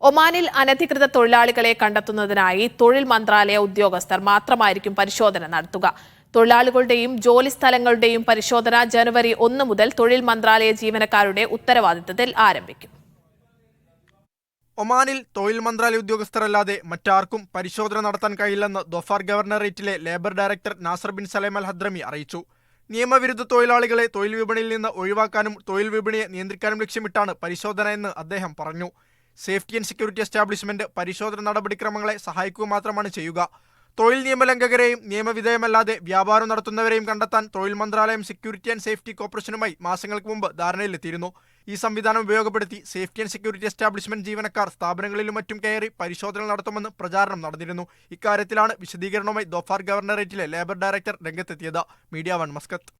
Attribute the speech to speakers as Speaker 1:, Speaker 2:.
Speaker 1: ഒമാനിൽ അനധികൃത തൊഴിലാളികളെ കണ്ടെത്തുന്നതിനായി തൊഴിൽ മന്ത്രാലയ ഉദ്യോഗസ്ഥർ മാത്രമായിരിക്കും പരിശോധന നടത്തുക. തൊഴിലാളികളുടെയും ജോലി സ്ഥലങ്ങളുടെയും പരിശോധന ജനുവരി 1 മുതൽ തൊഴിൽ മന്ത്രാലയ ജീവനക്കാരുടെ ഉത്തരവാദിത്തത്തിൽ ആരംഭിക്കും.
Speaker 2: ഒമാനിൽ തൊഴിൽ മന്ത്രാലയ ഉദ്യോഗസ്ഥരല്ലാതെ മറ്റാർക്കും പരിശോധന നടത്താൻ കഴിയില്ലെന്ന് ധോഫാർ ഗവർണറേറ്റിലെ labour director Nasser bin Salem al Hadhrami അറിയിച്ചു. നിയമവിരുദ്ധ തൊഴിലാളികളെ തൊഴിൽ വിപണിയിൽ നിന്ന് ഒഴിവാക്കാനും തൊഴിൽ വിപണിയെ നിയന്ത്രിക്കാനും ലക്ഷ്യമിട്ടാണ് പരിശോധന എന്ന് അദ്ദേഹം പറഞ്ഞു. സേഫ്റ്റി ആൻഡ് സെക്യൂരിറ്റി എസ്റ്റാബ്ലിഷ്മെന്റ് പരിശോധന നടപടിക്രമങ്ങളെ സഹായിക്കുക മാത്രമാണ് ചെയ്യുക. തൊഴിൽ നിയമലംഘകരെയും നിയമവിധേയമല്ലാതെ വ്യാപാരം നടത്തുന്നവരെയും കണ്ടെത്താൻ തൊഴിൽ മന്ത്രാലയം സെക്യൂരിറ്റി ആൻഡ് സേഫ്റ്റി കോർപ്പറേഷനുമായി മാസങ്ങൾക്ക് മുമ്പ് ധാരണയിലെത്തിയിരുന്നു. ഈ സംവിധാനം ഉപയോഗപ്പെടുത്തി സേഫ്റ്റി ആൻഡ് സെക്യൂരിറ്റി എസ്റ്റാബ്ലിഷ്മെന്റ് ജീവനക്കാർ സ്ഥാപനങ്ങളിലും മറ്റും കയറി പരിശോധന നടത്തുമെന്ന് പ്രചാരണം നടന്നിരുന്നു. ഇക്കാര്യത്തിലാണ് വിശദീകരണവുമായി ധോഫാർ ഗവർണറേറ്റിലെ ലേബർ ഡയറക്ടർ രംഗത്തെത്തിയത്. Media 1 Muscat.